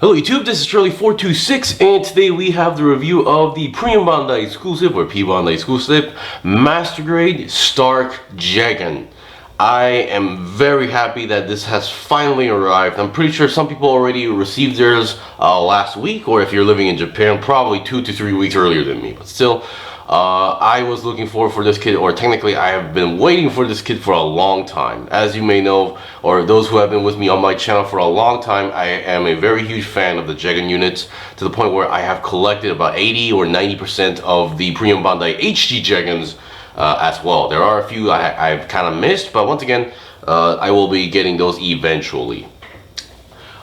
Hello YouTube, this is Charlie426 and today we have the review of the P-Bandai exclusive or P-Bandai exclusive Master Grade Stark Jegan. I am very happy that this has finally arrived. I'm pretty sure some people already received theirs last week, or if you're living in Japan, probably 2 to 3 weeks earlier than me. But still, I was looking forward for this kit, or technically I have been waiting for this kit for a long time. As you may know, or those who have been with me on my channel for a long time, I am a very huge fan of the Jegan units, to the point where I have collected about 80 or 90% of the P-Bandai HD Jegans as well. There are a few I've kind of missed, but once again, I will be getting those eventually.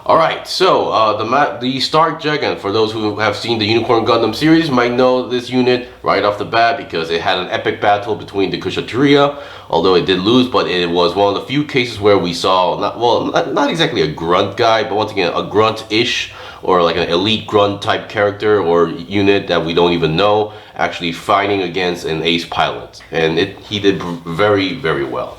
Alright, so the Stark Jegan, for those who have seen the Unicorn Gundam series, might know this unit right off the bat because it had an epic battle between the Kushatriya, although it did lose, but it was one of the few cases where we saw, not exactly a grunt guy, but once again, a grunt-ish, or like an elite grunt type character or unit that we don't even know, actually fighting against an ace pilot. And he did very, very well.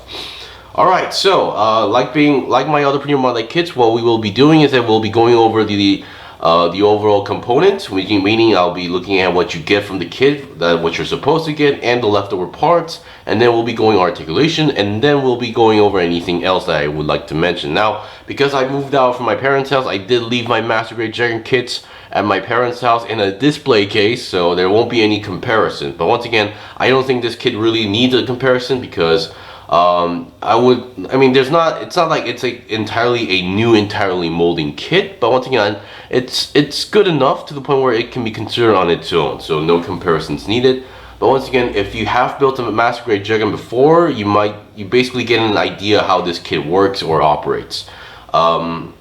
Alright, so like my other P-Bandai kits, what we will be doing is that we'll be going over the overall components, meaning I'll be looking at what you get from the kit, what you're supposed to get, and the leftover parts, and then we'll be going articulation, and then we'll be going over anything else that I would like to mention. Now, because I moved out from my parents' house, I did leave my Master Grade Jegan kits at my parents' house in a display case, so there won't be any comparison. But once again, I don't think this kit really needs a comparison because it's not like it's entirely molding kit, but once again, it's good enough to the point where it can be considered on its own, so no comparisons needed. But once again, if you have built a Master Grade Jegan before, you basically get an idea how this kit works or operates. Now,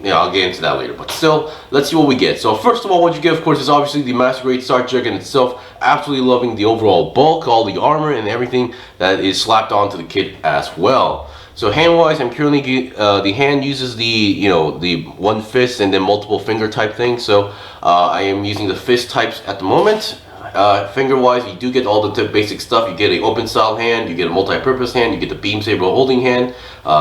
I'll get into that later, but still, let's see what we get. So first of all, what you get, of course, is obviously the Master Grade Stark Jegan itself. Absolutely loving the overall bulk, all the armor and everything that is slapped onto the kit as well. So hand-wise, I'm currently the hand uses the one fist and then multiple finger type thing. So I am using the fist types at the moment. Finger-wise, you do get all the basic stuff. You get an open style hand, you get a multi-purpose hand, you get the beam saber holding hand,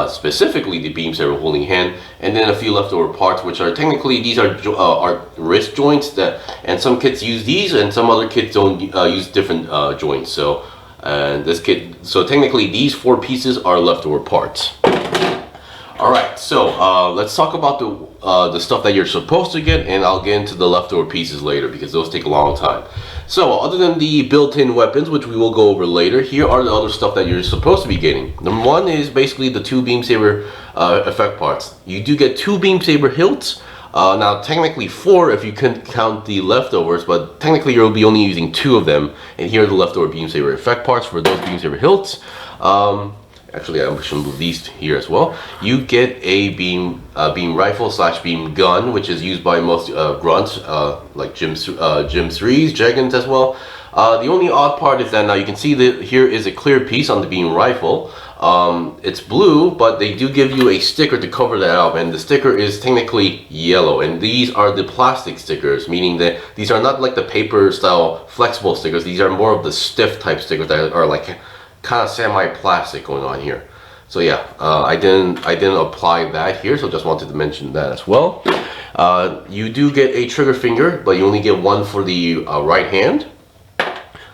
specifically the beam saber holding hand, and then a few leftover parts, which are technically, these are wrist joints, and some kits use these and some other kits don't use different joints. So technically these 4 pieces are leftover parts. Alright, so let's talk about the stuff that you're supposed to get, and I'll get into the leftover pieces later because those take a long time. So other than the built-in weapons, which we will go over later, here are the other stuff that you're supposed to be getting. Number 1 is basically the 2 beam saber effect parts. You do get 2 beam saber hilts. Now technically 4 if you can count the leftovers, but technically you'll be only using 2 of them. And here are the leftover beam saber effect parts for those beam saber hilts. Actually, I should move these here as well. You get a beam rifle / beam gun, which is used by most grunts, like Gym 3s, Jegans as well. The only odd part is that now you can see that here is a clear piece on the beam rifle. It's blue, but they do give you a sticker to cover that up, and the sticker is technically yellow. And these are the plastic stickers, meaning that these are not like the paper style flexible stickers. These are more of the stiff type stickers that are like kind of semi-plastic going on here. So yeah, I didn't apply that here, so just wanted to mention that as well. You do get a trigger finger, but you only get 1 for the right hand,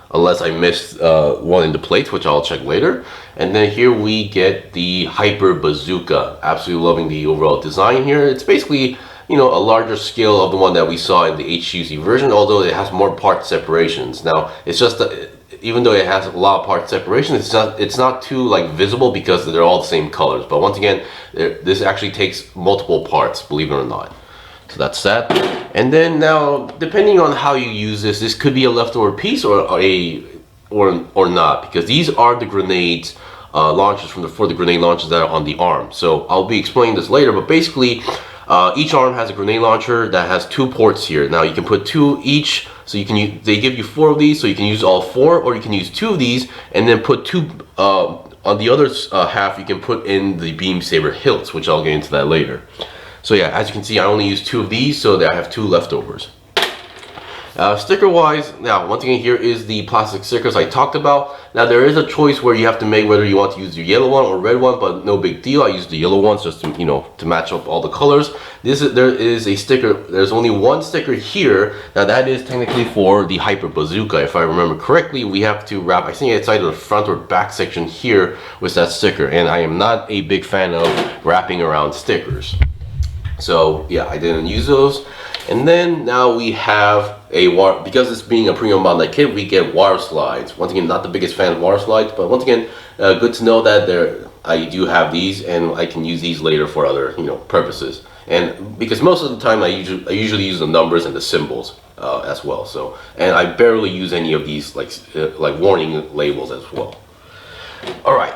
unless I missed one in the plates, which I'll check later. And then here we get the Hyper Bazooka. Absolutely loving the overall design here. It's basically, a larger scale of the one that we saw in the HUC version, although it has more part separations. Now, it's just even though it has a lot of part separation, it's not too like visible because they're all the same colors. But once again, this actually takes multiple parts, believe it or not. So that's that. And then now, depending on how you use this could be a leftover piece or not, because these are the grenades launchers for the grenade launchers that are on the arm. So I'll be explaining this later, but basically each arm has a grenade launcher that has 2 ports here. Now you can put 2 each, so you can they give you 4 of these, so you can use all 4, or you can use 2 of these and then put 2 on the other half. You can put in the beam saber hilts, which I'll get into that later. So yeah, as you can see, I only use 2 of these, so that I have 2 leftovers. Sticker wise, now one thing here is the plastic stickers I talked about. Now there is a choice where you have to make whether you want to use the yellow one or red one, but no big deal. I use the yellow ones just to, you know, to match up all the colors. There is a sticker. There's only one sticker here. Now that is technically for the Hyper Bazooka. If I remember correctly, we have to wrap, I think it's either the front or back section here with that sticker. And I am not a big fan of wrapping around stickers. So yeah, I didn't use those. And then now we have a wire, because it's being a premium Bandai kit, we get wire slides. Once again, not the biggest fan of wire slides, but once again, good to know that I do have these, and I can use these later for other, you know, purposes. And because most of the time I usually use the numbers and the symbols as well. So, and I barely use any of these like warning labels as well. All right.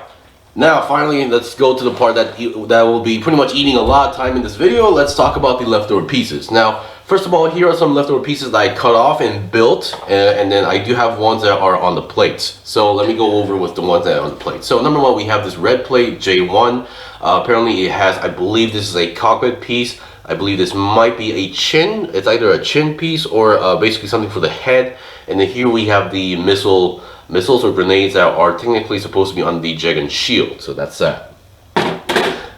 Now, finally, let's go to the part that will be pretty much eating a lot of time in this video. Let's talk about the leftover pieces. Now, first of all, here are some leftover pieces that I cut off and built, and then I do have ones that are on the plates. So let me go over with the ones that are on the plate. So number one, we have this red plate, J1. Apparently it has, I believe this is a cockpit piece. I believe this might be a chin. It's either a chin piece or basically something for the head. And then here we have the missiles or grenades that are technically supposed to be on the Jegan shield. So that's that.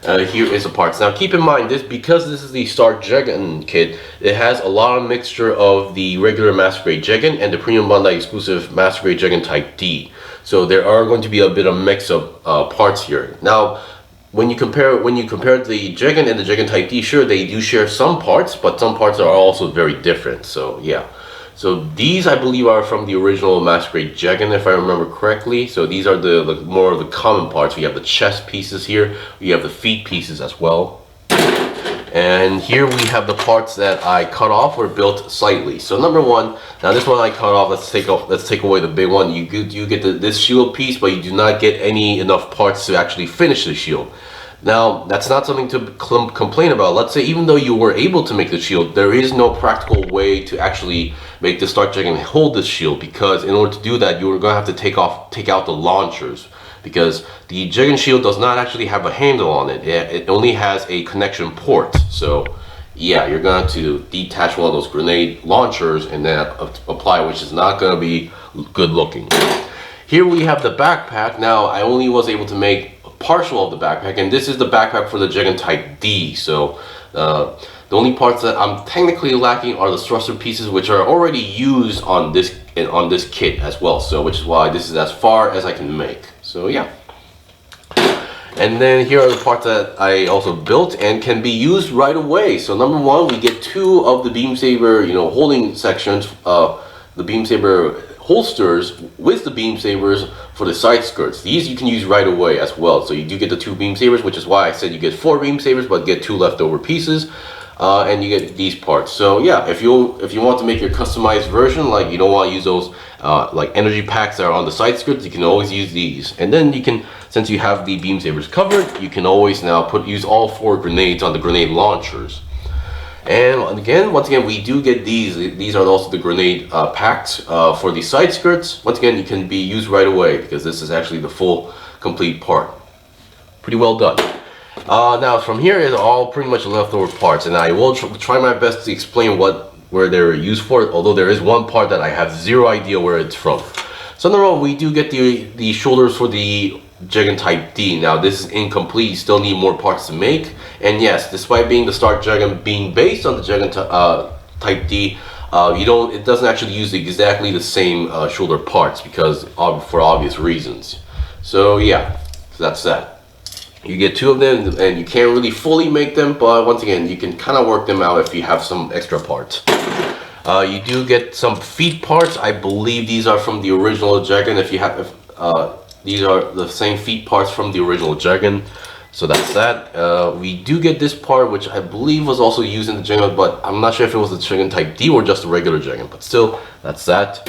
Here is the parts. Now keep in mind this, because this is the Start Jegan kit, it has a lot of mixture of the regular Master Grade Jegan and the Premium Bandai exclusive Master Grade Jegan Type D. So there are going to be a bit of mix of parts here. Now when you compare the Jegan and the Jegan Type D, sure, they do share some parts, but some parts are also very different. So yeah. So these, I believe, are from the original Master Grade Jegan, if I remember correctly. So these are the more of the common parts. We have the chest pieces here. We have the feet pieces as well. And here we have the parts that I cut off or built slightly. So number one, now this one I cut off. Let's take away the big one. You get this shield piece, but you do not get enough parts to actually finish the shield. Now, that's not something to complain about. Let's say even though you were able to make the shield, there is no practical way to actually make the Start Jegan hold this shield, because in order to do that, you're going to have to take out the launchers, because the Jegan shield does not actually have a handle on it. It only has a connection port. So yeah, you're going to detach one of those grenade launchers and then apply, which is not going to be good looking. Here we have the backpack. Now, I only was able to make partial of the backpack, and this is the backpack for the Jegan Type D. So the only parts that I'm technically lacking are the thruster pieces, which are already used on this kit as well. So which is why this is as far as I can make. So yeah. And then here are the parts that I also built and can be used right away. So number one, we get two of the beam saber, you know, holding sections, the beam saber holsters with the beam sabers for the side skirts. These you can use right away as well. So you do get the two beam sabers, which is why I said you get 4 beam sabers, but get 2 leftover pieces, and you get these parts. So yeah, if you want to make your customized version, like you don't want to use those like energy packs that are on the side skirts, you can always use these. And then you can, since you have the beam sabers covered, you can always now use all 4 grenades on the grenade launchers. And once again, we do get these. These are also the grenade packs for the side skirts. Once again, you can be used right away because this is actually the full, complete part. Pretty well done. Now, from here is all pretty much leftover parts, and I will try my best to explain where they're used for. Although there is one part that I have zero idea where it's from. So number one, we do get the shoulders for the Jegan Type D. Now this is incomplete, you still need more parts to make. And yes, despite being the Start Jegan being based on the Jegan Type D, it doesn't actually use exactly the same shoulder parts, because for obvious reasons. So yeah, so that's that. You get 2 of them, and you can't really fully make them, but once again, you can kind of work them out if you have some extra parts. You do get some feet parts. I believe these are from the original Jegan. These are the same feet parts from the original Jegan. So that's that. We do get this part, which I believe was also used in the Jegan, but I'm not sure if it was the Jegan Type D or just the regular Jegan. But still, that's that.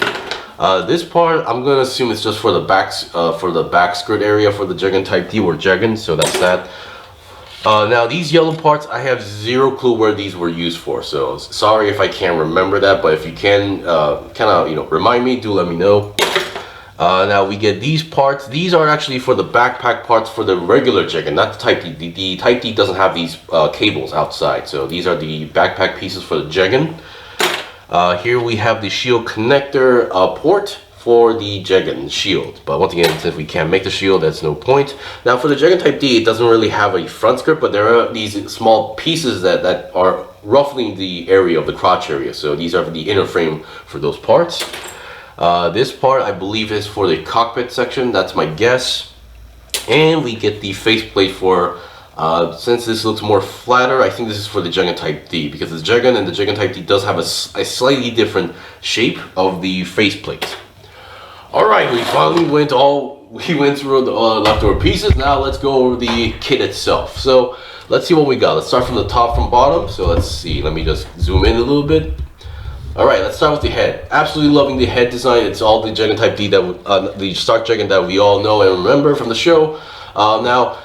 This part, I'm gonna assume it's just for the back skirt area for the Jegan Type D or Jegan. So that's that. Now these yellow parts, I have zero clue where these were used for. So sorry if I can't remember that, but if you can kind of remind me, do let me know. Now we get these parts. These are actually for the backpack parts for the regular Jegan, not the Type D. The Type D doesn't have these cables outside. So these are the backpack pieces for the Jegan. Here we have the shield connector port for the Jegan shield, but once again, since we can't make the shield, that's no point. Now for the Jegan Type D, it doesn't really have a front script, but there are these small pieces that are roughly the area of the crotch area, so these are the inner frame for those parts. This part I believe is for the cockpit section, that's my guess. And we get the faceplate for, since this looks more flatter, I think this is for the Jegan Type D, because the Jegan and the Jegan Type D does have a slightly different shape of the faceplate. Alright, we finally went through the leftover pieces. Now let's go over the kit itself. So let's see what we got. Let's start from the top from bottom. So let's see, let me just zoom in a little bit. Alright, let's start with the head. Absolutely loving the head design. It's all the Jegan Type D, the Stark Jegan that we all know and remember from the show. Now,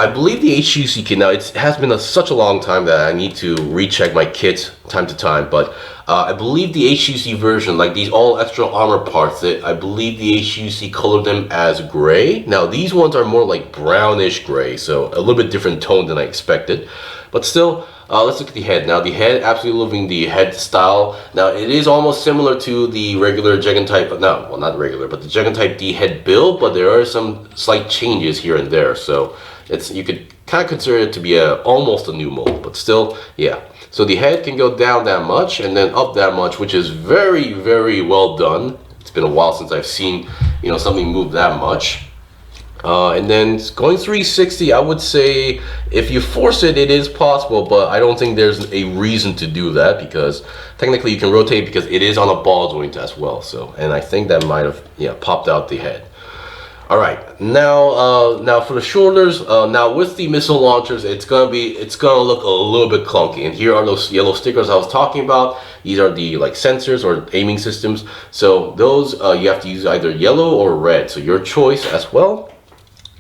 I believe the HUC kit, now it has been such a long time that I need to recheck my kit time to time, but I believe the HUC version, like these all extra armor parts, I believe the HUC colored them as gray. Now these ones are more like brownish gray, so a little bit different tone than I expected. But still, let's look at the head. Now the head, absolutely loving the head style. Now it is almost similar to the regular Jegan Type, no, well not regular, but the Jegan Type D head build, but there are some slight changes here and there. So you could kind of consider it to be almost a new mold, but still, yeah. So the head can go down that much and then up that much, which is very, very well done. It's been a while since I've seen, something move that much. And then going 360, I would say if you force it, it is possible, but I don't think there's a reason to do that, because technically you can rotate because it is on a ball joint as well. So, and I think that might have popped out the head. All right, now for the shoulders. Now with the missile launchers, it's gonna look a little bit clunky. And here are those yellow stickers I was talking about. These are the sensors or aiming systems. So those you have to use either yellow or red. So your choice as well.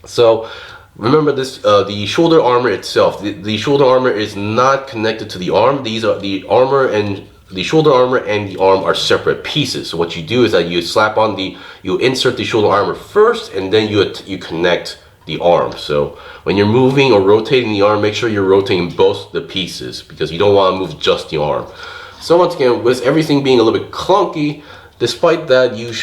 So remember this, the shoulder armor itself. The shoulder armor is not connected to the arm. These are the armor and the shoulder armor and the arm are separate pieces. So what you do is that you you insert the shoulder armor first, and then you connect the arm. So when you're moving or rotating the arm, make sure you're rotating both the pieces, because you don't want to move just the arm. So once again, with everything being a little bit clunky, despite that, you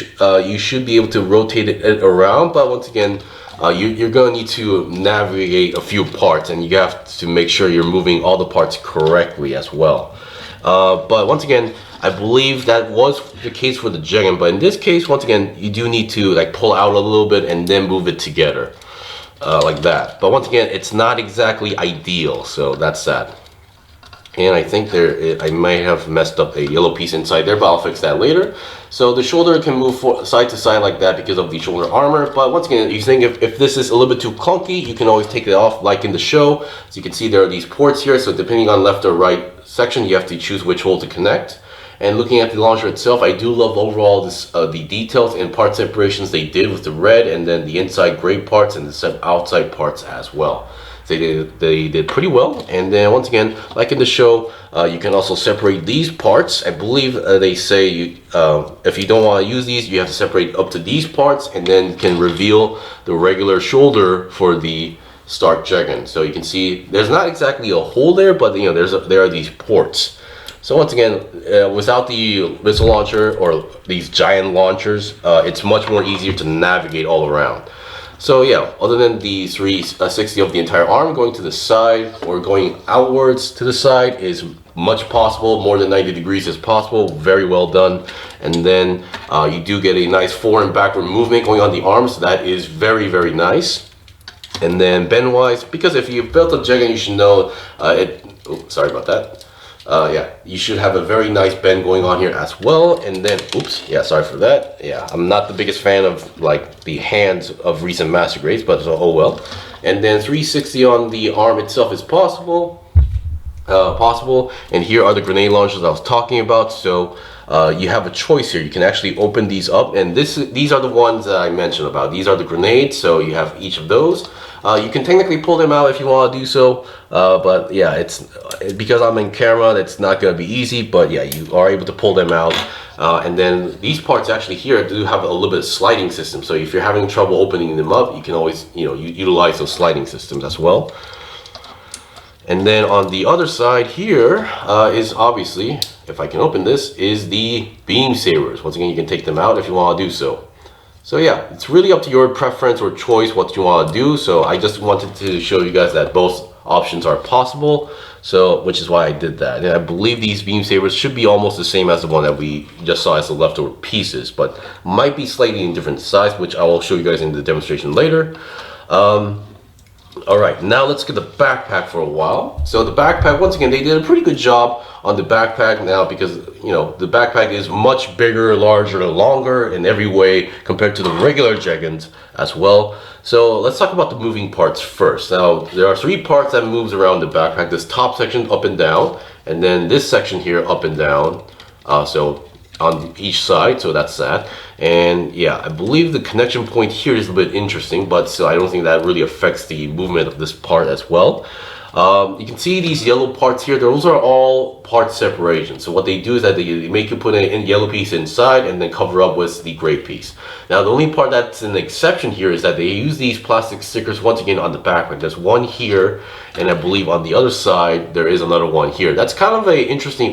should be able to rotate it around. But once again, you're going to need to navigate a few parts, and you have to make sure you're moving all the parts correctly as well. But once again, I believe that was the case for the Jegan, but in this case, once again, you do need to pull out a little bit and then move it together, like that. But once again, it's not exactly ideal, so that's that. And I think I might have messed up a yellow piece inside there, but I'll fix that later. So the shoulder can move side to side like that because of the shoulder armor. But once again, you think if this is a little bit too clunky, you can always take it off like in the show. So you can see there are these ports here. So depending on left or right section, you have to choose which hole to connect. And looking at the launcher itself, I do love overall the details and part separations they did with the red and then the inside gray parts and the outside parts as well. They did pretty well. And then once again, like in the show, you can also separate these parts. I believe they say if you don't want to use these, you have to separate up to these parts, and then can reveal the regular shoulder for the Stark Jegan. So you can see there's not exactly a hole there, but there are these ports. So once again, without the missile launcher or these giant launchers, it's much more easier to navigate all around. So yeah, other than the 360 of the entire arm, going to the side or going outwards to the side is much possible. More than 90 degrees is possible. Very well done. And then you do get a nice forward and backward movement going on the arms. So that is very, very nice. And then bend wise, because if you've built a Jegan, you should know sorry about that. Yeah, you should have a very nice bend going on here as well. And then, oops, yeah, sorry for that. Yeah, I'm not the biggest fan of the hands of recent master grades, but oh well. And then 360 on the arm itself is possible. And here are the grenade launchers I was talking about. So you have a choice here. You can actually open these up, and these are the ones that I mentioned about. These are the grenades, so you have each of those. You can technically pull them out if you want to do so, but yeah, it's because I'm in camera, it's not going to be easy, but yeah, you are able to pull them out. And then these parts actually here do have a little bit of sliding system, so if you're having trouble opening them up, you can always utilize those sliding systems as well. And then on the other side here is obviously if I can open this, is the beam sabers. Once again, you can take them out if you want to do so. So yeah, it's really up to your preference or choice what you want to do. So I just wanted to show you guys that both options are possible. So, which is why I did that. And I believe these beam sabers should be almost the same as the one that we just saw as the leftover pieces, but might be slightly in different size, which I will show you guys in the demonstration later. All right, now let's get the backpack for a while. So the backpack, once again, they did a pretty good job on the backpack now, because you know the backpack is much bigger, larger, longer in every way compared to the regular Jegans as well. So let's talk about the moving parts first. Now there are 3 parts that moves around the backpack. This top section up and down, and then this section here up and down. So on each side, so that's that. And yeah, I believe the connection point here is a bit interesting, but still I don't think that really affects the movement of this part as well. You can see these yellow parts here, those are all part separation. So what they do is that they make you put a yellow piece inside and then cover up with the gray piece. Now the only part that's an exception here is that they use these plastic stickers once again on the backpack. There's one here, and I believe on the other side there is another one here. That's kind of a interesting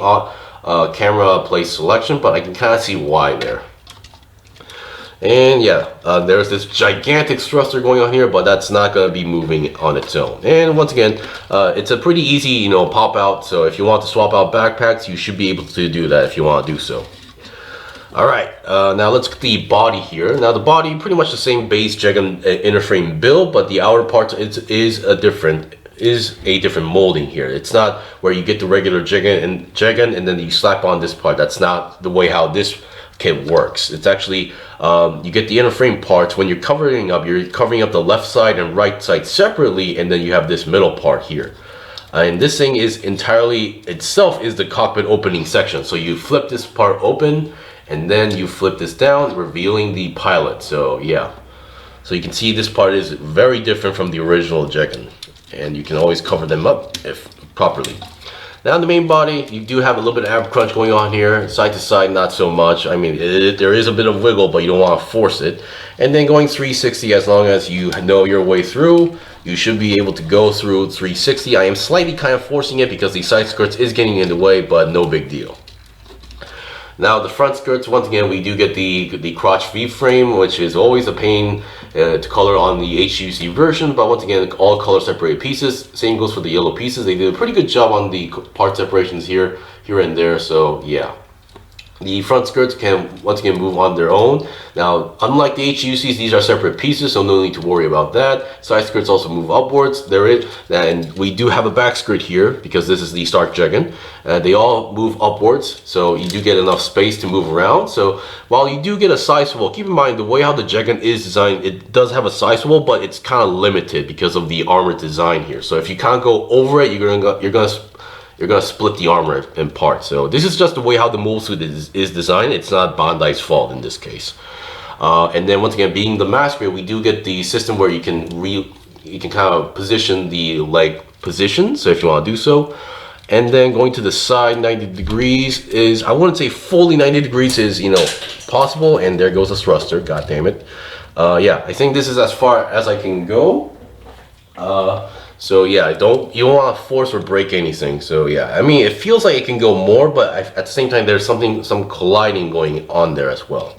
camera place selection, but I can kind of see why there. And yeah, there's this gigantic thruster going on here, but that's not going to be moving on its own. And once again, it's a pretty easy, you know, pop out. So if you want to swap out backpacks, you should be able to do that if you want to do so. All right, now let's get the body here. Now the body, pretty much the same base Jegan inner frame build, but the outer part is a different molding here. It's not where you get the regular Jegan and then you slap on this part. That's not the way how this kit works. It's actually you get the inner frame parts. When you're covering up the left side and right side separately, and then you have this middle part here. And this thing is entirely itself is the cockpit opening section. So you flip this part open, and then you flip this down, revealing the pilot. So yeah, so you can see this part is very different from the original Jegan, and you can always cover them up if properly. Now the main body, you do have a little bit of ab crunch going on here, side to side, not so much. I mean, there is a bit of wiggle, but you don't want to force it. And then going 360, as long as you know your way through, you should be able to go through 360. I am slightly kind of forcing it because the side skirts is getting in the way, but no big deal. Now the front skirts, once again, we do get the crotch V-frame, which is always a pain to color on the HUC version, but once again, all color separated pieces. Same goes for the yellow pieces. They did a pretty good job on the part separations here and there, so yeah. The front skirts can once again move on their own. Now, unlike the HUCs, these are separate pieces, so no need to worry about that. Side skirts also move upwards. And we do have a back skirt here because this is the Stark Jegan. They all move upwards, so you do get enough space to move around. So while you do get a side swivel, keep in mind the way how the Jegan is designed, it does have a side swivel, but it's kind of limited because of the armored design here. So if you can't go over it, you're gonna split the armor in parts. So this is just the way how the mole suit is designed. It's not Bandai's fault in this case. And then once again, being the master, we do get the system where you can kind of position the leg position. So if you want to do so, and then going to the side 90 degrees is, I wouldn't say fully 90 degrees is, you know, possible. And there goes the thruster. God damn it. Yeah, I think this is as far as I can go. So yeah, you don't want to force or break anything. So yeah, I mean, it feels like it can go more, but at the same time, there's some colliding going on there as well.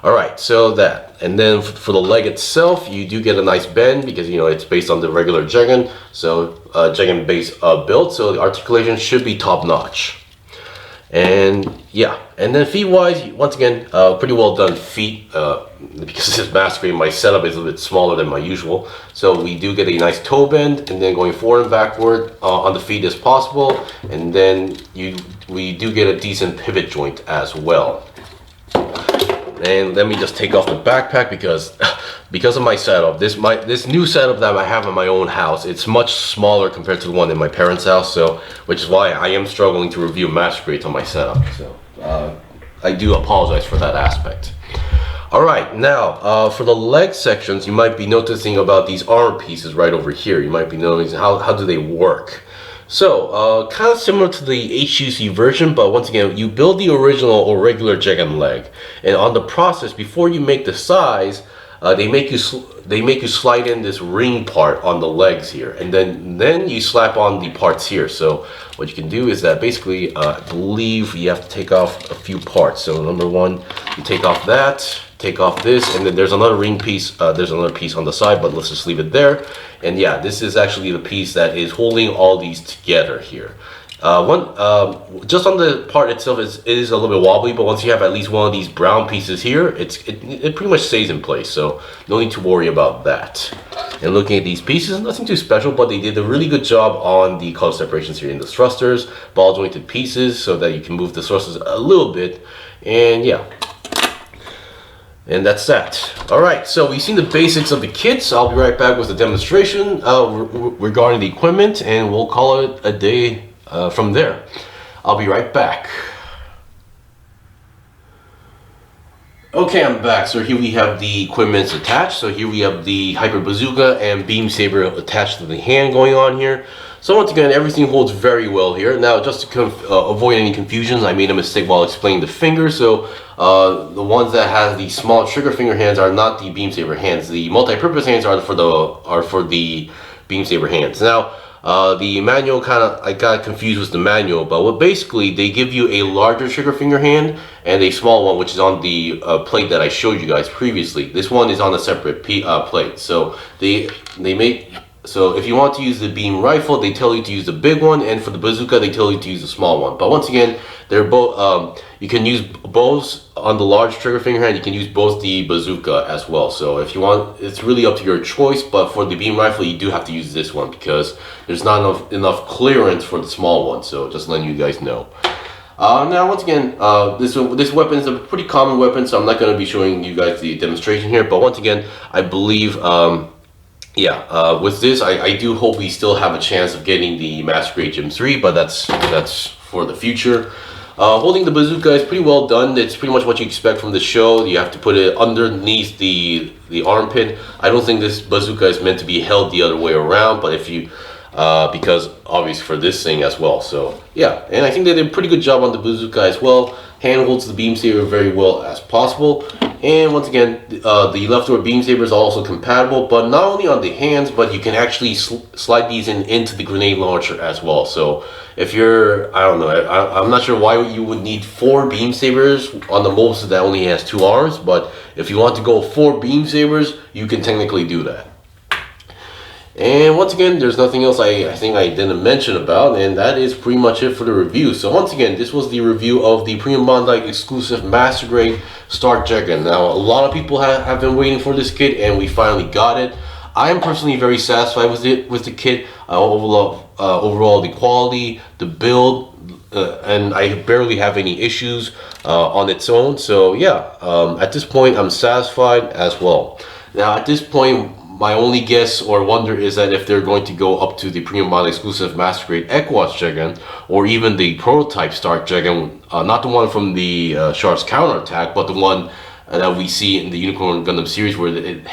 All right, so that, and then for the leg itself, you do get a nice bend because, you know, it's based on the regular Jegan, so Jegan base build, so the articulation should be top notch. And yeah, and then feet wise, once again, pretty well done feet, because this is masquerade, my setup is a little bit smaller than my usual, so we do get a nice toe bend, and then going forward and backward on the feet as possible, and then we do get a decent pivot joint as well. And let me just take off the backpack because of my setup, this new setup that I have in my own house, it's much smaller compared to the one in my parents' house, so which is why I am struggling to review masquerades on my setup. So I do apologize for that aspect. All right, now for the leg sections, you might be noticing about these armor pieces right over here. You might be noticing how do they work. So, kind of similar to the HUC version, but once again, you build the original or regular Jegan leg, and on the process, before you make the size, they make you slide in this ring part on the legs here, and then you slap on the parts here. So what you can do is that basically, I believe you have to take off a few parts. So number one, you take off that, take off this, and then there's another ring piece. There's another piece on the side, but let's just leave it there. And yeah, this is actually the piece that is holding all these together here. Just on the part itself, it is a little bit wobbly, but once you have at least one of these brown pieces here, it pretty much stays in place, so no need to worry about that. And looking at these pieces, nothing too special, but they did a really good job on the color separations here in the thrusters, ball jointed pieces, so that you can move the thrusters a little bit, and yeah. And that's that. Alright, so we've seen the basics of the kits. I'll be right back with the demonstration regarding the equipment, and we'll call it a day from there. I'll be right back. Okay, I'm back. So here we have the equipment attached. So here we have the Hyper Bazooka and Beam Saber attached to the hand going on here. So once again, everything holds very well here. Now, just to avoid any confusions, I made a mistake while explaining the fingers. So the ones that have the small trigger finger hands are not the Beam Saber hands. The multi-purpose hands are for the Beam Saber hands. Now, the manual I got confused with the manual, but basically they give you a larger trigger finger hand and a small one, which is on the plate that I showed you guys previously. This one is on a separate plate. So so if you want to use the beam rifle, they tell you to use the big one, and for the bazooka, they tell you to use the small one. But once again, they're both. You can use both on the large trigger finger hand. You can use both the bazooka as well. So if you want, it's really up to your choice. But for the beam rifle, you do have to use this one because there's not enough clearance for the small one. So just letting you guys know. Now, once again, this weapon is a pretty common weapon, so I'm not going to be showing you guys the demonstration here. But once again, I believe. With this, I do hope we still have a chance of getting the Master Grade Gem 3, but that's for the future. Holding the bazooka is pretty well done. It's pretty much what you expect from the show. You have to put it underneath the armpit. I don't think this bazooka is meant to be held the other way around, but if you because obviously for this thing as well. So yeah, and I think they did a pretty good job on the bazooka as well. Hand holds the beam saber very well as possible. And once again, the leftover beam sabers are also compatible, but not only on the hands, but you can actually slide these into the grenade launcher as well. So if you're, I don't know, I'm not sure why you would need 4 beam sabers on the Mobster that only has 2 arms, but if you want to go 4 beam sabers, you can technically do that. And once again, there's nothing else I think I didn't mention about, and that is pretty much it for the review. So once again, this was the review of the P-Bandai exclusive Master Grade Start Jegan. Now, a lot of people have been waiting for this kit, and we finally got it. I am personally very satisfied with the kit. Overall, the quality, the build, and I barely have any issues on its own. So yeah, at this point, I'm satisfied as well. Now, at this point, my only guess or wonder is that if they're going to go up to the P-Bandai exclusive Master Grade Equus Jegan, or even the prototype Start Jegan, not the one from the Shark's Counterattack, but the one that we see in the Unicorn Gundam series, where it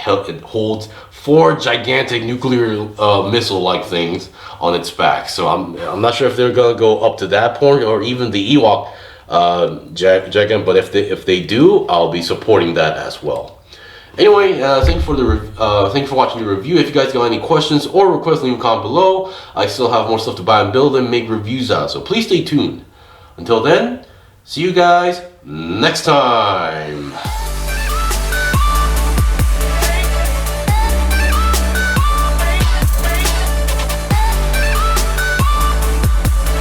holds 4 gigantic nuclear missile-like things on its back. So I'm not sure if they're gonna go up to that point, or even the Ewok Jegan, but if they do, I'll be supporting that as well. Anyway, thanks for watching the review. If you guys got any questions or requests, leave a comment below. I still have more stuff to buy and build and make reviews on, so please stay tuned. Until then, see you guys next time.